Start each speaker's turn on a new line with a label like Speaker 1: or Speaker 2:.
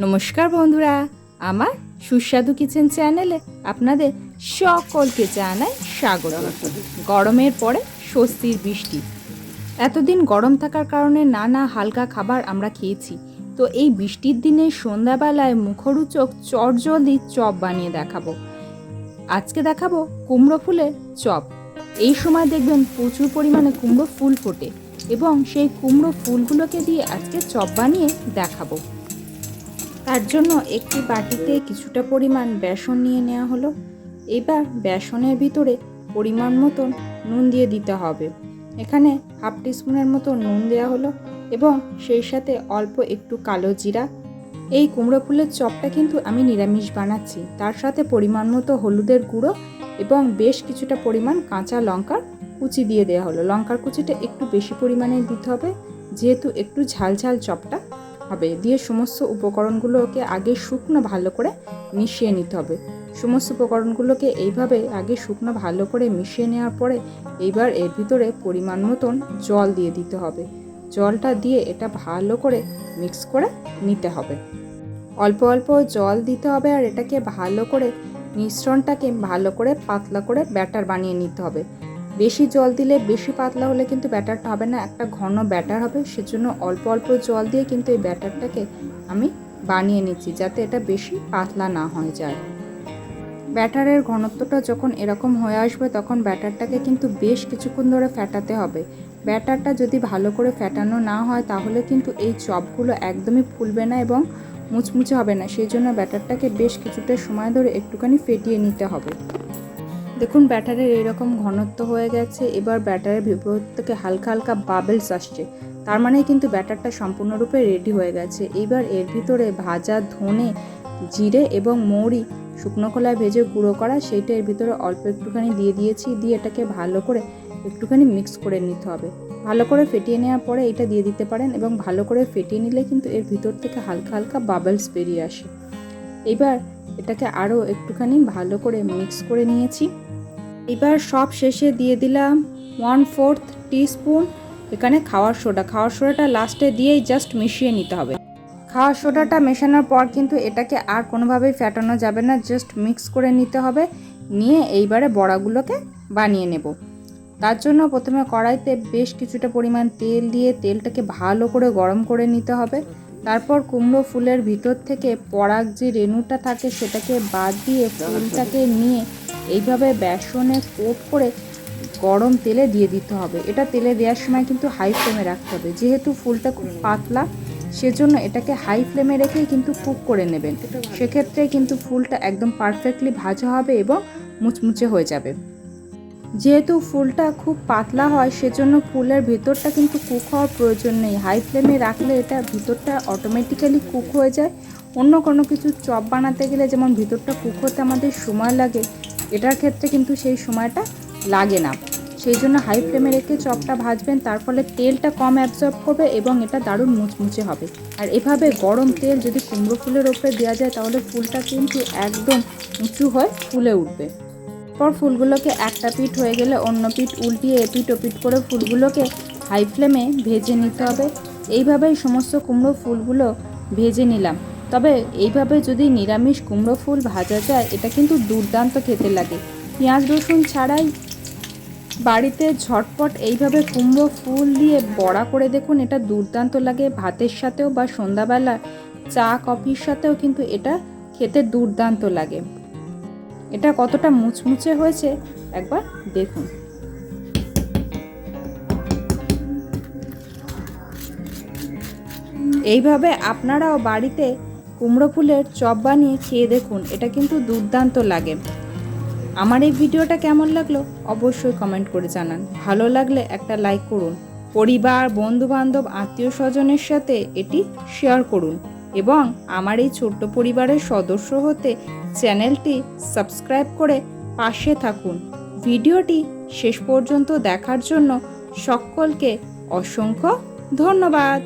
Speaker 1: নমস্কার বন্ধুরা, আমার সুস্বাদু কিচেন চ্যানেলে আপনাদের সকলকে জানাই স্বাগত। গরমের পরে স্বস্তির বৃষ্টি। এতদিন গরম থাকার কারণে নানা হালকা খাবার আমরা খেয়েছি, তো এই বৃষ্টির দিনে সন্ধ্যাবেলায় মুখরোচক চটজলদি চপ বানিয়ে দেখাবো। আজকে দেখাবো কুমড়ো ফুলের চপ। এই সময় দেখবেন প্রচুর পরিমাণে কুমড়ো ফুল ফোটে এবং সেই কুমড়ো ফুলগুলোকে দিয়ে আজকে চপ বানিয়ে দেখাবো। তার জন্য একটি বাটিতে কিছুটা পরিমাণ বেসন নিয়ে নেওয়া হলো। এবার বেসনের ভিতরে পরিমাণ মতন নুন দিয়ে দিতে হবে। এখানে হাফ টিস্পুনের মতো নুন দেওয়া হলো এবং সেই সাথে অল্প একটু কালো জিরা। এই কুমড়ো ফুলের চপটা কিন্তু আমি নিরামিষ বানাচ্ছি। তার সাথে পরিমাণ মতো হলুদের গুঁড়ো এবং বেশ কিছুটা পরিমাণ কাঁচা লঙ্কার কুচি দিয়ে দেওয়া হলো। লঙ্কার কুচিটা একটু বেশি পরিমাণে দিতে হবে, যেহেতু একটু ঝাল ঝাল চপটা হবে। দিয়ে সমস্ত উপকরণগুলোকে আগে শুকনো ভালো করে মিশিয়ে নিতে হবে। সমস্ত উপকরণগুলোকে এইভাবে আগে শুকনো ভালো করে মিশিয়ে নেওয়ার পরে এইবার এর ভিতরে পরিমাণ মতন জল দিয়ে দিতে হবে। জলটা দিয়ে এটা ভালো করে মিক্স করে নিতে হবে। অল্প অল্প জল দিতে হবে আর এটাকে ভালো করে মিশ্রণটাকে ভালো করে পাতলা করে ব্যাটার বানিয়ে নিতে হবে। বেশি জল দিলে বেশি পাতলা হলে কিন্তু ব্যাটারটা হবে না, একটা ঘন ব্যাটার হবে। সেজন্য অল্প অল্প জল দিয়ে কিন্তু এই ব্যাটারটাকে আমি বানিয়ে নিচ্ছি, যাতে এটা বেশি পাতলা না হয়ে যায়। ব্যাটারের ঘনত্বটা যখন এরকম হয়ে আসবে তখন ব্যাটারটাকে কিন্তু বেশ কিছুক্ষণ ধরে ফেটাতে হবে। ব্যাটারটা যদি ভালো করে ফেটানো না হয় তাহলে কিন্তু এই চপগুলো একদমই ফুলবে না এবং মুচমুচে হবে না। সেই জন্য ব্যাটারটাকে বেশ কিছুটা সময় ধরে একটুখানি ফেটিয়ে নিতে হবে। দেখুন ব্যাটারের এইরকম ঘনত্ব হয়ে গেছে। এবার ব্যাটারের ভিতর থেকে হালকা হালকা বাবেলস আসছে, তার মানে কিন্তু ব্যাটারটা সম্পূর্ণরূপে রেডি হয়ে গেছে। এইবার এর ভিতরে ভাজা ধনে, জিরে এবং মৌরি শুকনো খোলায় ভেজে গুঁড়ো করা সেইটা এর ভিতরে অল্প একটুখানি দিয়ে দিয়েছি। দিয়ে এটাকে ভালো করে একটুখানি মিক্স করে নিতে হবে। ভালো করে ফেটিয়ে নেওয়ার পরে এটা দিয়ে দিতে পারেন এবং ভালো করে ফেটিয়ে নিলে কিন্তু এর ভিতর থেকে হালকা হালকা বাবেলস বেরিয়ে আসে। এবার এটাকে আরও একটুখানি ভালো করে মিক্স করে নিয়েছি। এবার সব শেষে দিয়ে দিলাম 1/4 টিস্পুন এখানে খাওয়ার সোডা। খাওয়ার সোডাটা লাস্টে দিয়েই জাস্ট মিশিয়ে নিতে হবে। খাওয়ার সোডাটা মেশানোর পর কিন্তু এটাকে আর কোনোভাবেই ফেটানো যাবে না, জাস্ট মিক্স করে নিতে হবে। নিয়ে এইবারে বড়াগুলোকে বানিয়ে নেব। তার জন্য প্রথমে কড়াইতে বেশ কিছুটা পরিমাণ তেল দিয়ে তেলটাকে ভালো করে গরম করে নিতে হবে। তারপর কুমড়ো ফুলের ভিতর থেকে পরাগ যে রেণুটা থাকে সেটাকে বাদ দিয়ে ফুলটাকে নিয়ে এইভাবে বেসনে কোট করে গরম তেলে দিয়ে দিতে হবে। এটা তেলে দেওয়ার সময় কিন্তু হাই ফ্লেমে রাখতে হবে, যেহেতু ফুলটা খুব পাতলা সেজন্য এটাকে হাই ফ্লেমে রেখেই কিন্তু কুক করে নেবেন। সেক্ষেত্রে কিন্তু ফুলটা একদম পারফেক্টলি ভাজা হবে এবং মুচমুচে হয়ে যাবে। যেহেতু ফুলটা খুব পাতলা হয় সেজন্য ফুলের ভেতরটা কিন্তু কুক হওয়ার প্রয়োজন নেই। হাই ফ্লেমে রাখলে এটা ভিতরটা অটোমেটিক্যালি কুক হয়ে যায়। অন্য কোনো কিছু চপ বানাতে গেলে যেমন ভিতরটা কুক হতে আমাদের সময় লাগে, এটার ক্ষেত্রে কিন্তু সেই সময়টা লাগে না। সেই জন্য হাই ফ্লেমে রেখে চপটা ভাজবেন, তার ফলে তেলটা কম অ্যাবজর্ব করবে এবং এটা দারুণ মুচমুচে হবে। আর এভাবে গরম তেল যদি কুমড়ো ফুলের ওপরে দেওয়া যায় তাহলে ফুলটা কিন্তু একদম উঁচু হয়ে ফুলে উঠবে। পর ফুলগুলোকে একটা পিঠ হয়ে গেলে অন্য পিঠ উল্টিয়ে এপিঠ ওপিঠ করে ফুলগুলোকে হাই ফ্লেমে ভেজে নিতে হবে। এইভাবেই সমস্ত কুমড়ো ফুলগুলো ভেজে নিলাম। তবে এইভাবে যদি নিরামিষ কুমড়ো ফুল ভাজা যায় এটা কিন্তু দুর্দান্ত খেতে লাগে। পেঁয়াজ রসুন ছাড়াই বাড়িতে ঝটপট এইভাবে কুমড়ো ফুল দিয়ে বড়া করে দেখুন, এটা দুর্দান্ত লাগে। ভাতের সাথেও বা সন্ধ্যাবেলা চা কফির সাথেও কিন্তু এটা খেতে দুর্দান্ত লাগে। এটা কতটা মুচমুচে হয়েছে একবার দেখুন। এইভাবে আপনারাও বাড়িতে কুমড়ো ফুলের চপ বানিয়ে খেয়ে দেখুন, এটা কিন্তু দুর্দান্ত লাগে। আমার এই ভিডিওটা কেমন লাগলো অবশ্যই কমেন্ট করে জানান। ভালো লাগলে একটা লাইক করুন। পরিবার, বন্ধুবান্ধব, আত্মীয় স্বজনের সাথে এটি শেয়ার করুন এবং আমার এই ছোট্ট পরিবারের সদস্য হতে চ্যানেলটি সাবস্ক্রাইব করে পাশে থাকুন। ভিডিওটি শেষ পর্যন্ত দেখার জন্য সকলকে অসংখ্য ধন্যবাদ।